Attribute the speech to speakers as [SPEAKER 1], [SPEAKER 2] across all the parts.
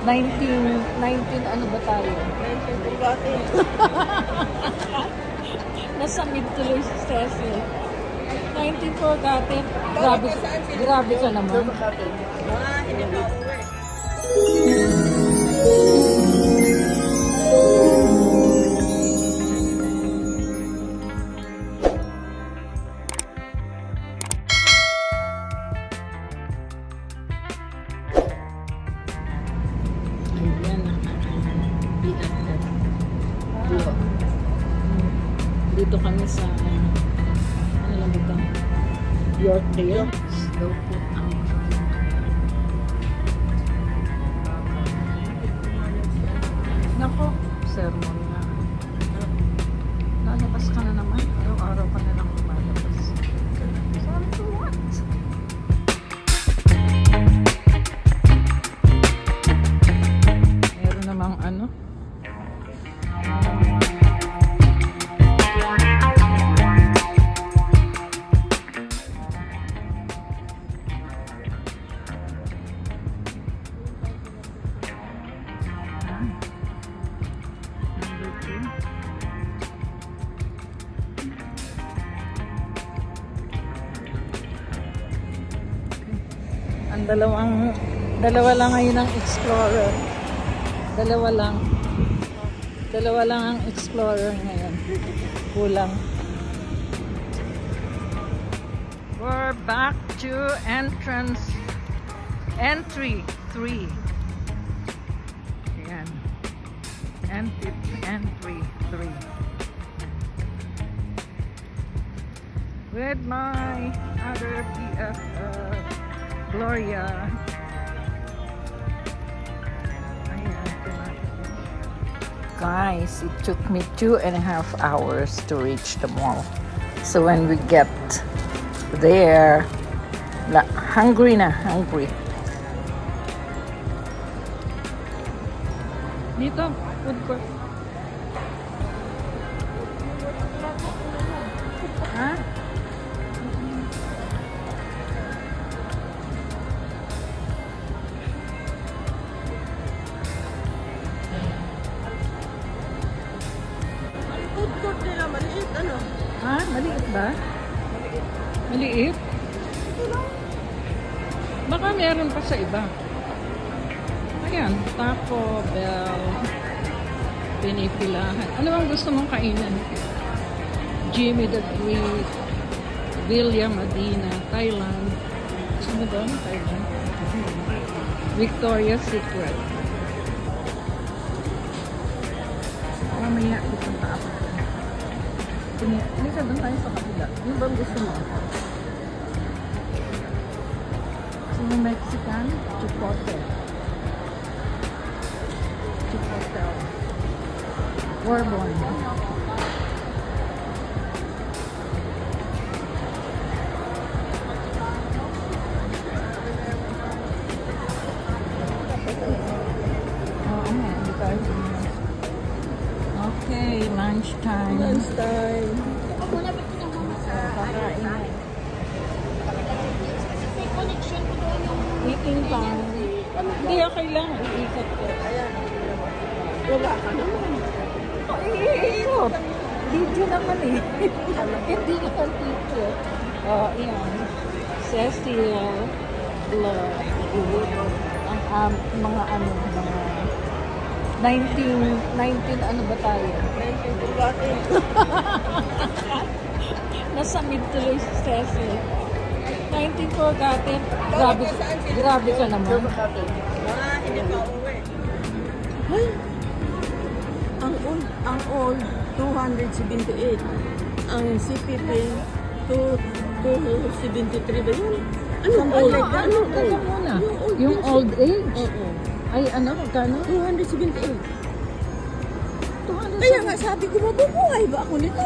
[SPEAKER 1] 19 ano ba tayo?
[SPEAKER 2] 19 Bugatti.
[SPEAKER 1] Nasa mid tuloy si Cecil. 19 Bugatti. Grabe ka naman.
[SPEAKER 2] Hindi pa uwi.
[SPEAKER 1] Dito kami sa ano lang dito? Yorkdale. Slow po ang nako, sermon na. Lalabas ka na naman. Araw-araw ka na lang lumalabas. Sorry to what? Meron namang ano? Ang dalawa lang ngayon ang Explorer. Dalawa lang ang Explorer ngayon. Kulang. We're back to entry 3. Ayan. Entry 3. With my other BFF, Gloria. Guys, it took me 2.5 hours to reach the mall. So when we get there, hungry. Dito, food court. Ha? Ha? Maliit ba? Maliit? Baka meron pa sa iba. Ayan, Taco Bell. Pinipilahan. Ano bang gusto mong kainin? Jimmy the Great. Villa Medina. Thailand. Ano doon? Thailand. Victoria's Secret. Mamaya pupunta ako. Hindi ka doon tayo sa kabila. Yung bang gusto mo? Yung Mexican? Chipotle. Bourbon. Okay, lunchtime. Eating time. Hindi okay lang. Iikot ko.
[SPEAKER 2] Wala ka naman.
[SPEAKER 1] Iikot. Video naman eh. Hindi naman video. Yan. Cecil. Vlog. Ang mga 19 ano ba tayo?
[SPEAKER 2] 19 Bugatti.
[SPEAKER 1] Nasa mid tuloy si Cecil. 19 Bugatti. Grabe ka naman.
[SPEAKER 2] Hindi pa uwi. Ay! Ang old 278. Ang CPP 273 ba yun? Anong old? Anong old?
[SPEAKER 1] Yung old age? Ay, ano? Magkano?
[SPEAKER 2] 278. Kaya nga sabi ko, mabubuhay ba ako nito?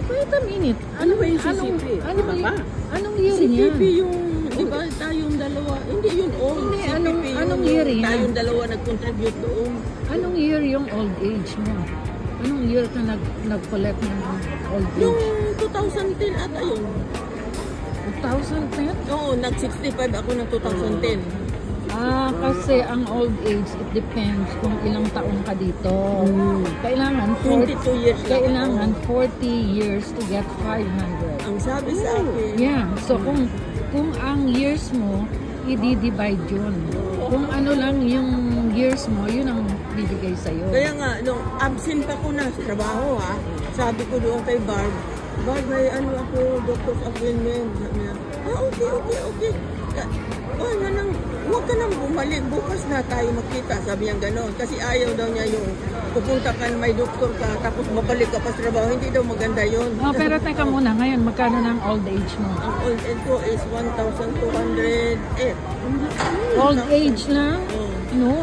[SPEAKER 1] Wait a minute.
[SPEAKER 2] Ano ba yung CCP?
[SPEAKER 1] Anong year niya?
[SPEAKER 2] CCP yung, di ba, tayong dalawa. Hindi yun old.
[SPEAKER 1] Hindi,
[SPEAKER 2] CCP
[SPEAKER 1] anong year niya?
[SPEAKER 2] Tayong dalawa nag-contribute doon.
[SPEAKER 1] Anong year yung old age mo? Anong year ka nag-collect ng old age?
[SPEAKER 2] Yung 2010 ata yun.
[SPEAKER 1] 2010?
[SPEAKER 2] Oo, nag-65 ako ng 2010.
[SPEAKER 1] Kasi ang old age, it depends kung ilang taon ka dito. Kailangan
[SPEAKER 2] 22 years lang.
[SPEAKER 1] Kailangan 40 years to get 500.
[SPEAKER 2] Ang sabi sa akin.
[SPEAKER 1] Yeah. So kung ang years mo, i-divide yun. Kung ano lang yung years mo, yun ang bibigay sa'yo.
[SPEAKER 2] Kaya nga, nung absent ako na sa trabaho sabi ko doon kay Barb, may ano ako, doctor's appointment. Sabi niya, okay. Huwag ka nang bumalik, bukas na tayo makita. Sabi niya gano'n. Kasi ayaw daw niya yung pupunta ka na may doktor ka, tapos mabalik ka pa sa trabaho. Hindi daw maganda yun.
[SPEAKER 1] Pero teka muna, ngayon, magkano ng old age mo?
[SPEAKER 2] Ang old age ko is 1,208.
[SPEAKER 1] Old age lang? No.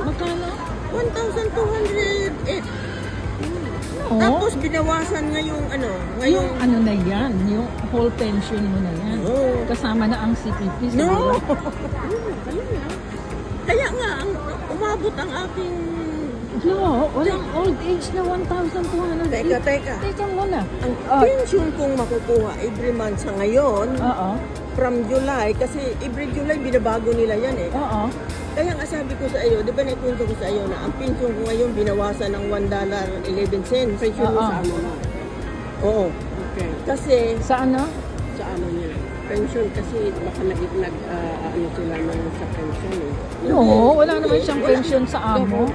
[SPEAKER 1] Magkano?
[SPEAKER 2] 1,208.
[SPEAKER 1] No.
[SPEAKER 2] Tapos binawasan ngayong
[SPEAKER 1] Yung ano na yan, yung whole pension mo na yan. Kasama na ang CPP.
[SPEAKER 2] No! Kaya nga, umabot ang aking...
[SPEAKER 1] No, walang old age na 1,200.
[SPEAKER 2] Teka.
[SPEAKER 1] Teka muna.
[SPEAKER 2] Ang pension kong makukuha every month sa ngayon, from July, kasi every July binabago nila yan eh. Kaya nga sabi ko sa iyo, di ba naikwento ko sa iyo na ang pension ko ngayon binawasan ng $1.11. Pension mo sa ano na? Oo. Okay. Kasi...
[SPEAKER 1] Sa ano?
[SPEAKER 2] Sa ano niya. Pension kasi baka ano sila naman sa pension eh.
[SPEAKER 1] No, wala naman siyang pension sa amo.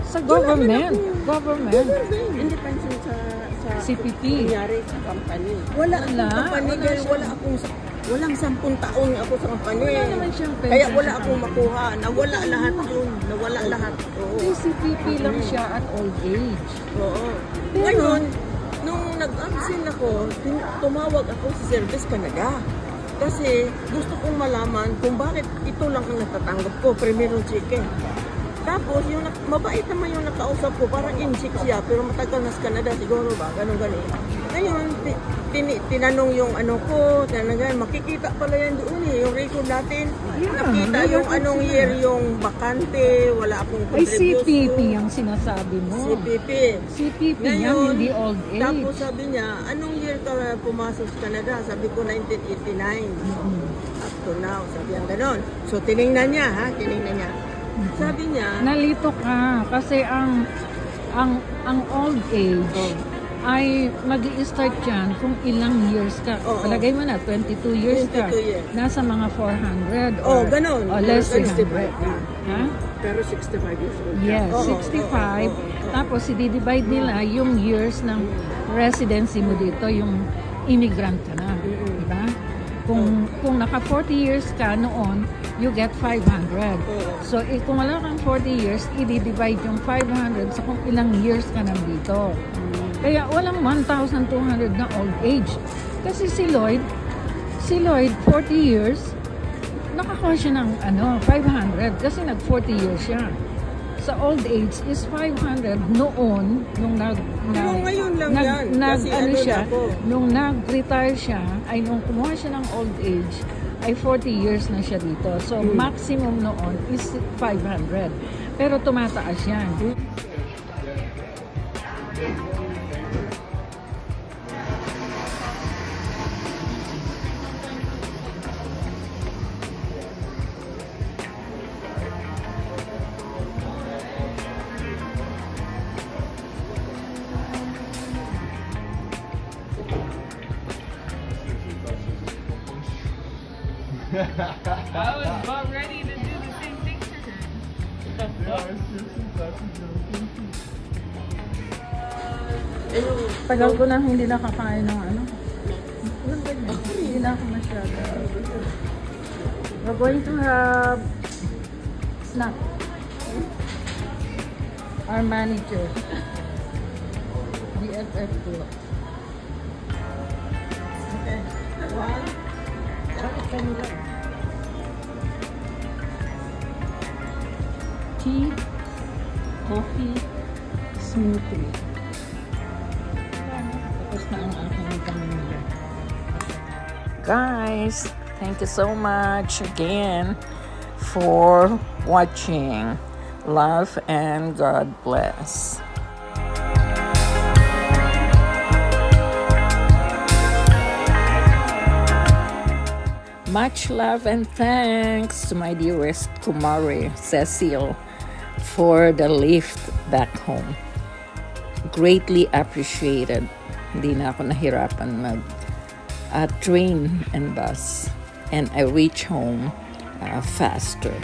[SPEAKER 1] Sa government.
[SPEAKER 2] Hindi pension sa
[SPEAKER 1] CPP.
[SPEAKER 2] Kunyari sa company. Wala akong company dahil walang 10 taon ako sa company.
[SPEAKER 1] Wala naman siyang pension.
[SPEAKER 2] Kaya wala akong makuha. Nawala lahat yun. Nawala lahat.
[SPEAKER 1] May CPP lang siya at old age.
[SPEAKER 2] Oo. Ngayon, nung nag-absent ako, tumawag ako sa Service Canada. Kasi gusto kong malaman kung bakit ito lang ang natatanggap ko, primerong cheque. Tapos, yung mabait naman yung nakausap ko, parang in-check siya, pero matagal na sa Canada, siguro ba, ganun. Ngayon, tinanong yung ano ko, makikita pala yan doon eh, yung record natin. Nakita yung anong year yung bakante, wala akong contribution.
[SPEAKER 1] Ay, CPP ang sinasabi mo. CPP
[SPEAKER 2] ngayon,
[SPEAKER 1] yan, hindi old age.
[SPEAKER 2] Tapos sabi niya, anong year ka pumasok sa Canada? Sabi ko, 1989. Up to now, sabi niya gano'n. So, tinignan niya. Sabi niya,
[SPEAKER 1] nalito ka kasi ang old age ay mag-i-start yan kung ilang years ka. Palagay mo na, 22 years ka. Nasa mga 400 or
[SPEAKER 2] ganun.
[SPEAKER 1] Less than 100. Ha?
[SPEAKER 2] Pero 65 years old.
[SPEAKER 1] Yes, 65. Tapos, i-divide nila yung years ng residency mo dito, yung immigrant ka na. Diba? Kung naka 40 years ka noon, you get 500. So, kung wala kang 40 years, i-divide yung 500 sa kung ilang years ka nandito. Kaya walang 1,200 na old age. Kasi si Lloyd, 40 years, nakakuha siya ng 500 kasi nag 40 years siya. Sa old age is 500 noon nung
[SPEAKER 2] ngayon lang yan. Kasi
[SPEAKER 1] nung nag-retire siya, ay nung kumuha siya ng old age, ay 40 years na siya dito. So, maximum noon is 500. Pero tumataas yan.
[SPEAKER 3] I was about ready to do the same thing for her.
[SPEAKER 1] Tagal ko na hindi nakakain ng hindi na ako masyado. We're going to have snack. Our manager. BFF tour. Okay. Tea, coffee, smoothie. Tapos na ang aking pamilya. Guys, thank you so much again for watching. Love and God bless. Much love and thanks to my dearest kumare, Cecil, for the lift back home. Greatly appreciated. Hindi na ako nahirapan mag train and bus. And I reach home faster.